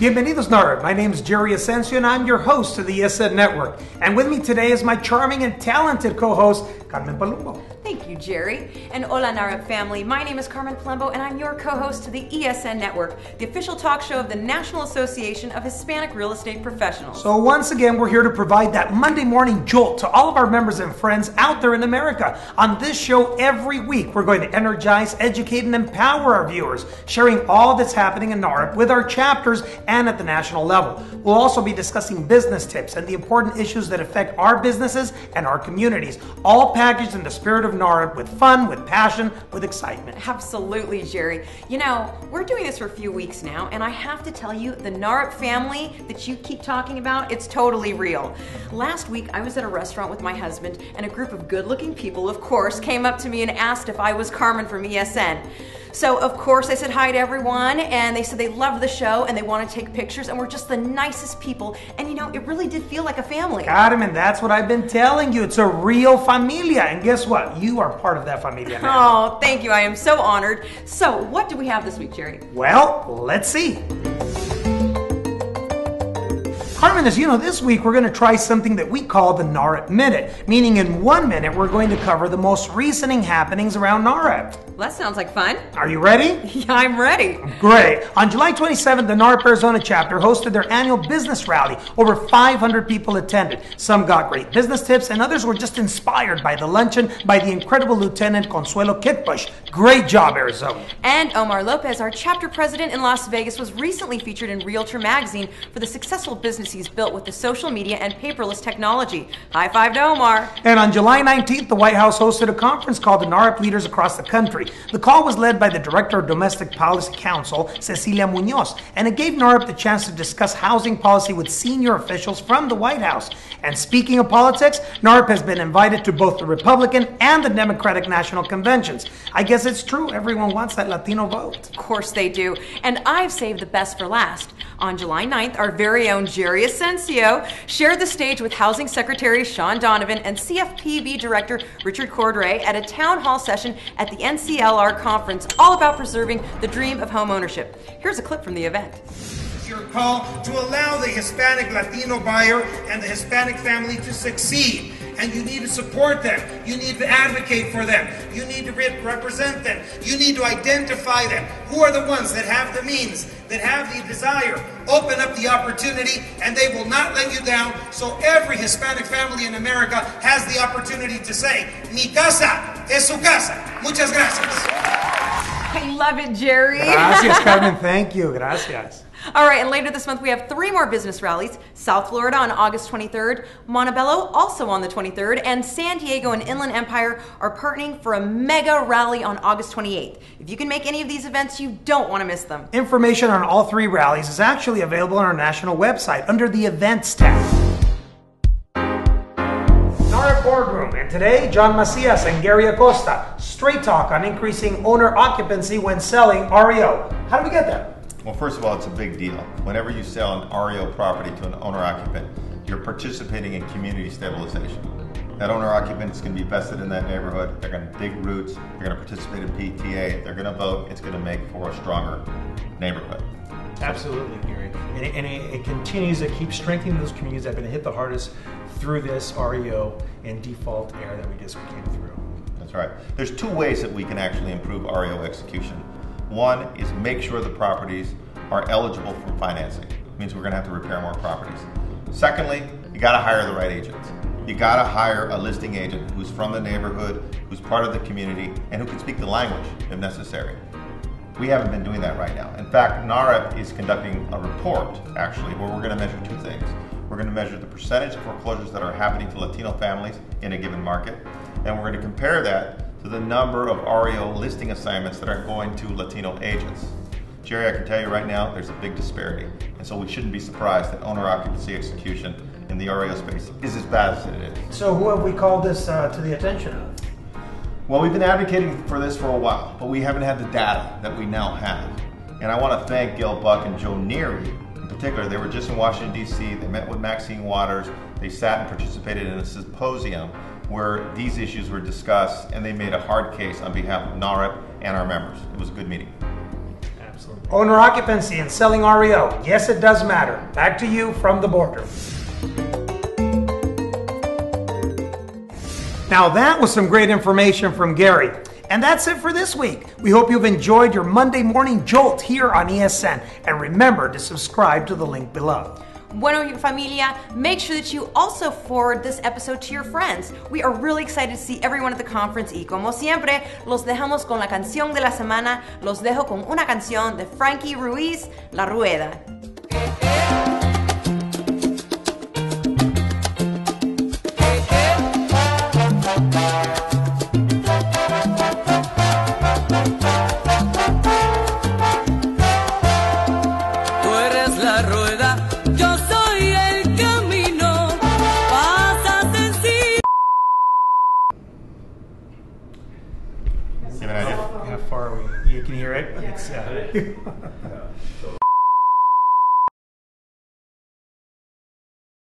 Bienvenidos, NAHREP. My name is Jerry Ascencio, and I'm your host of the ESN Network. And with me today is my charming and talented co-host, Carmen Palumbo. Thank you, Jerry. And hola, NAHREP family. My name is Carmen Palumbo, and I'm your co-host to the ESN Network, the official talk show of the National Association of Hispanic Real Estate Professionals. So once again, we're here to provide that Monday morning jolt to all of our members and friends out there in America. On this show, every week, we're going to energize, educate, and empower our viewers, sharing all that's happening in NAHREP with our chapters and at the national level. We'll also be discussing business tips and the important issues that affect our businesses and our communities, all packaged in the spirit of NAHREP with fun, with passion, with excitement. Absolutely, Jerry. You know, we're doing this for a few weeks now, and I have to tell you, the NAHREP family that you keep talking about, it's totally real. Last week, I was at a restaurant with my husband, and a group of good-looking people, of course, came up to me and asked if I was Carmen from ESN. So, of course, I said hi to everyone, and they said they loved the show, and they want to take pictures, and we're just the nicest people. And, you know, it really did feel like a family. Carmen, that's what I've been telling you. It's a real familia. And guess what? You are part of that familia now. Oh, thank you. I am so honored. So, what do we have this week, Jerry? Well, let's see. Carmen, as you know, this week we're going to try something that we call the NAHREP Minute, meaning in 1 minute we're going to cover the most recent happenings around NAHREP. Well, that sounds like fun. Are you ready? Yeah, I'm ready. Great. On July 27th, the NAHREP Arizona chapter hosted their annual business rally. Over 500 people attended. Some got great business tips, and others were just inspired by the luncheon by the incredible Lieutenant Consuelo Kitbush. Great job, Arizona. And Omar Lopez, our chapter president in Las Vegas, was recently featured in Realtor magazine for the successful business he's built with the social media and paperless technology. High five to Omar. And on July 19th, the White House hosted a conference called the NAHREP Leaders Across the Country. The call was led by the Director of Domestic Policy Council, Cecilia Munoz, and it gave NAHREP the chance to discuss housing policy with senior officials from the White House. And speaking of politics, NAHREP has been invited to both the Republican and the Democratic National Conventions. I guess it's true, everyone wants that Latino vote. Of course they do. And I've saved the best for last. On July 9th, our very own Jerry Ascencio shared the stage with Housing Secretary Sean Donovan and CFPB Director Richard Cordray at a town hall session at the NCLR conference, all about preserving the dream of home ownership. Here's a clip from the event. It's your call to allow the Hispanic Latino buyer and the Hispanic family to succeed. And you need to support them. You need to advocate for them. You need to represent them. You need to identify them. Who are the ones that have the means, that have the desire? Open up the opportunity, and they will not let you down. So every Hispanic family in America has the opportunity to say, mi casa es su casa. Muchas gracias. I love it, Jerry. Gracias, Carmen. Thank you. Gracias. All right, and later this month we have 3 more business rallies. South Florida on August 23rd, Montebello also on the 23rd, and San Diego and Inland Empire are partnering for a mega rally on August 28th. If you can make any of these events, you don't want to miss them. Information on all 3 rallies is actually available on our national website under the Events tab. NAHREP Boardroom, and today, John Macias and Gary Acosta. Straight talk on increasing owner occupancy when selling REO. How do we get there? Well, first of all, it's a big deal. Whenever you sell an REO property to an owner-occupant, you're participating in community stabilization. That owner-occupant is going to be vested in that neighborhood. They're going to dig roots. They're going to participate in PTA. They're going to vote. It's going to make for a stronger neighborhood. Absolutely, Gary. And it continues to keep strengthening those communities that have been hit the hardest through this REO and default era that we just came through. That's right. There's 2 ways that we can actually improve REO execution. One is make sure the properties are eligible for financing. It means we're going to have to repair more properties. Secondly, you got to hire the right agents. You got to hire a listing agent who's from the neighborhood, who's part of the community, and who can speak the language if necessary. We haven't been doing that right now. In fact, NAHREP is conducting a report, actually, where we're going to measure 2 things. We're going to measure the percentage of foreclosures that are happening to Latino families in a given market, and we're going to compare that to the number of REO listing assignments that are going to Latino agents. Jerry, I can tell you right now, there's a big disparity. And so we shouldn't be surprised that owner occupancy execution in the REO space is as bad as it is. So who have we called this to the attention of? Well, we've been advocating for this for a while, but we haven't had the data that we now have. And I want to thank Gil Buck and Joe Neary in particular. They were just in Washington, D.C. They met with Maxine Waters. They sat and participated in a symposium where these issues were discussed, and they made a hard case on behalf of NAHREP and our members. It was a good meeting. Absolutely. Owner occupancy and selling REO. Yes, it does matter. Back to you from the boardroom. Now that was some great information from Gary. And that's it for this week. We hope you've enjoyed your Monday morning jolt here on ESN. And remember to subscribe to the link below. Bueno, familia, make sure that you also forward this episode to your friends. We are really excited to see everyone at the conference y como siempre, los dejamos con la canción de la semana. Los dejo con una canción de Frankie Ruiz, La Rueda. How far are we? You can hear it? It's